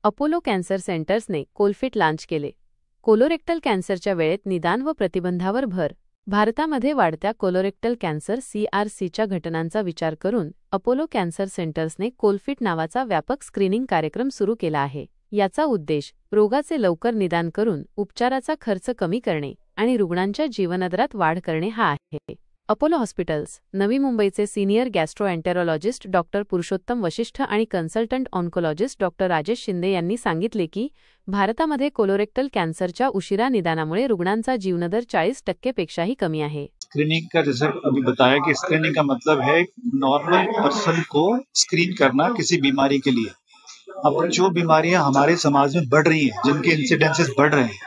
Apollo cancer सेंटर्सने कोलफिट launch केले. Colorectal कॅन्सरच्या वेळेत निदान व प्रतिबंधावर भर. भारतामध्ये वाढत्या कोलोरेक्टल कॅन्सर CRCच्या घटनांचा विचार करून अपोलो कॅन्सर सेंटर्सने कोलफिट नावाचा व्यापक स्क्रीनिंग कार्यक्रम सुरू केला आहे. याचा उद्देश रोगाचे लवकर निदान करून उपचाराचा खर्च कमी करणे आणि रुग्णांच्या जीवनदरात वाढ करणे हा आहे. अपोलो हॉस्पिटल्स, नवी मुंबईचे सिनियर गॅस्ट्रोएंटेरोलॉजिस्ट डॉक्टर पुरुषोत्तम वशिष्ठ आणि consultant oncologist doctor Rajesh Shinde यांनी सांगितले की भारतामध्ये कोलोरेक्टल कॅन्सरच्या उशिरा निदानामुळे रुग्णांचा जीवनदर 40% पेक्षाही कमी आहे. स्क्रीनिंग का जैसे अभी बताया कि स्क्रीनिंग का मतलब है नॉर्मल पर्सन को स्क्रीन करना किसी बीमारी के लिए. अब जो बीमारियां हमारे समाज में बढ़ रही हैं, जिनके इंसिडेंसेस बढ़ रहे हैं,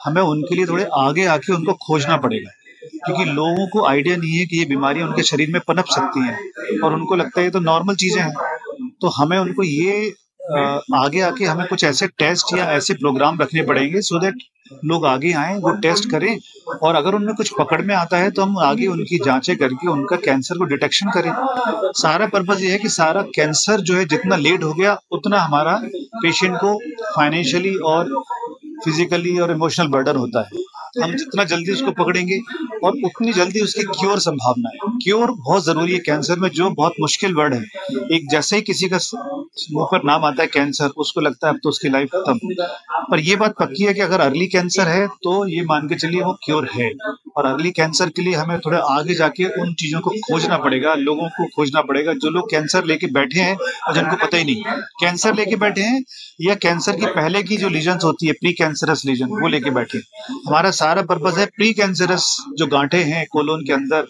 हमें उनके लिए थोड़े आगे आके उनको खोजना पड़ेगा, क्योंकि लोगों को आइडिया नहीं है कि ये बीमारियां उनके शरीर में पनप सकती हैं और उनको लगता है ये तो नॉर्मल चीजें हैं. तो हमें उनको ये आगे आके हमें कुछ ऐसे टेस्ट या ऐसे प्रोग्राम रखने पड़ेंगे सो दैट लोग आगे आए, वो टेस्ट करें और अगर उनमें कुछ पकड़ में आता है तो हम आगे उनकी जांचें करके उनका कैंसर को डिटेक्शन करें. सारा पर्पज ये है कि सारा कैंसर जो है जितना लेट हो गया उतना हमारा पेशेंट को फाइनेंशियली और फिजिकली और इमोशनल बर्डन होता है. हम जितना जल्दी उसको पकड़ेंगे और उतनी जल्दी उसकी क्योर संभावना है. क्योर बहुत जरूरी है कैंसर में, जो बहुत मुश्किल वर्ड है. एक जैसे ही किसी का मुंह पर नाम आता है कैंसर, उसको लगता है अब तो उसकी लाइफ खत्म. पर ये बात पक्की है कि अगर अर्ली कैंसर है तो ये मान के चलिए वो क्योर है. और अर्ली कैंसर के लिए हमें थोड़ा आगे जाके उन चीजों को खोजना पड़ेगा, लोगों को खोजना पड़ेगा जो लोग कैंसर लेके बैठे हैं और जिनको पता ही नहीं कैंसर लेके बैठे हैं, या कैंसर की पहले की जो लीजन्स होती है प्री कैंसरस लीजन, वो लेके बैठे. हमारा सारा पर्पज है प्री कैंसरस जो गांठें हैं कोलोन के अंदर.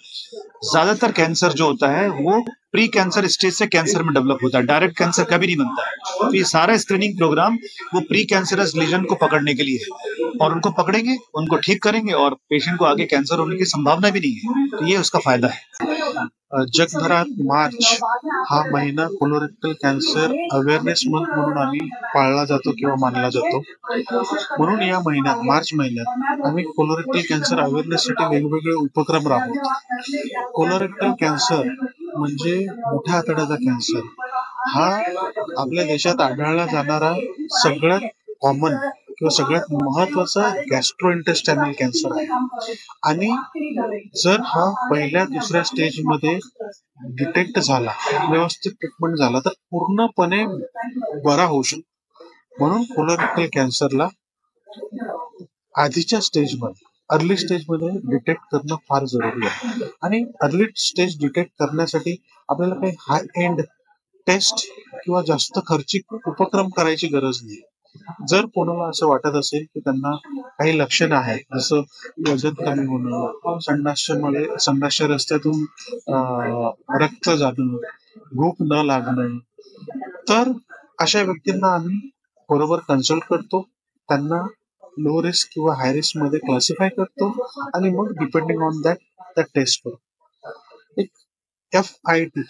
ज्यादातर कैंसर जो होता है वो प्री कैंसर स्टेज से कैंसर में डेवलप होता है, डायरेक्ट कैंसर कभी नहीं बनता है. तो ये सारा स्क्रीनिंग प्रोग्राम वो प्री कैंसरस लीजन को पकड़ने के लिए है और उनको पकड़ेंगे, उनको ठीक करेंगे और पेशेंट को आगे कैंसर होने की संभावना भी नहीं है. तो ये उसका फायदा है. जगभरात मार्च हा महिना कोलोरेक्टल कॅन्सर अवेअरनेस मंथ म्हणून आम्ही पाळला जातो किंवा मानला जातो. म्हणून या महिन्यात, मार्च महिन्यात आम्ही कोलोरेक्टल कॅन्सर अवेअरनेससाठी वेगवेगळे उपक्रम राबवतो. कोलोरेक्टल कॅन्सर म्हणजे मोठ्या आतड्याचा कॅन्सर हा आपल्या देशात आढळला जाणारा सगळ्यात कॉमन किंवा सगळ्यात महत्वाचा गॅस्ट्रोइंटेस्टायनल कॅन्सर आहे. आणि जर हा पहिल्या दुसऱ्या स्टेज मध्ये डिटेक्ट झाला, व्यवस्थित ट्रीटमेंट झाला तर पूर्णपणे बरा होऊ शकतो. म्हणून कोलोरेक्टल कॅन्सरला आधीच्या स्टेजमध्ये, अर्ली स्टेजमध्ये डिटेक्ट करणं फार जरुरी आहे. आणि अर्ली स्टेज डिटेक्ट करण्यासाठी आपल्याला काही हाय एंड टेस्ट किंवा जास्त खर्चिक उपक्रम करायची गरज नाही. जर कोणाला असं वाटत असेल की त्यांना काही लक्षणं आहेत, जसं वजन कमी होणं, संडासच्या रस्त्यातून रक्त जाणं, भूक न लागणं, तर अशा व्यक्तींना आम्ही बरोबर कन्सल्ट करतो, त्यांना लो रिस्क किंवा हाय रिस्क मध्ये क्लासिफाय करतो आणि मग डिपेंडिंग ऑन दॅट टेस्ट करतो. एक FIT,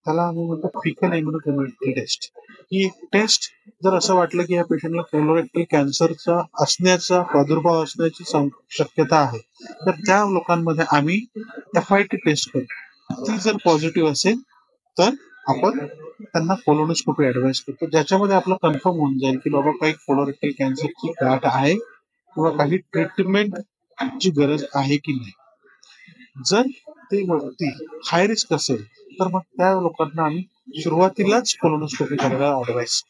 त्याला आम्ही म्हणतो फिकल इम्युनोकेमिस्ट्री टेस्ट. ही एक टेस्ट जर असं वाटलं की या पेशंटला कोलोरेक्टल कॅन्सरचा असण्याचा प्रादुर्भाव असण्याची शक्यता आहे तर त्या लोकांमध्ये आम्ही FIT टेस्ट करतो. ती जर पॉझिटिव्ह असेल तर आपण त्यांना कोलोनोस्कोपी ऍडवाइस करतो, ज्याच्यामध्ये आपलं कन्फर्म होऊन जाईल की बाबा काही कोलोरेक्टल कॅन्सरची गाठ आहे किंवा काही ट्रीटमेंटची गरज आहे की नाही. जर ते व्यक्ती हाय रिस्क असेल तर मग त्या लोकांना आम्ही सुरुवातीलाच कोलोनोस्कोपी करायला ऍडवाइस.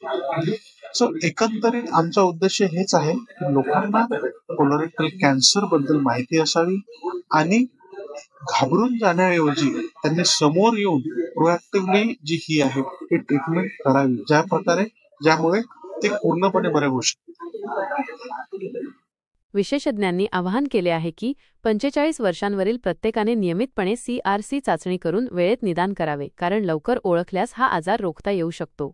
सो एकंदरीत आमचा उद्देश हेच आहे की लोकांना कोलोरेक्टल कॅन्सर बद्दल माहिती असावी आणि घाबरून जाण्याऐवजी त्यांनी समोर येऊन प्रोएक्टिव्हली जी ही आहे ती ट्रीटमेंट करावी, ज्यामुळे ते पूर्णपणे बरे होऊ शकते. विशेषज्ञांनी आवाहन केले आहे की 45 वर्षांवरील प्रत्येकाने नियमितपणे CRC चाचणी करून वेळेत निदान करावे, कारण लवकर ओळखल्यास हा आजार रोखता येऊ शकतो.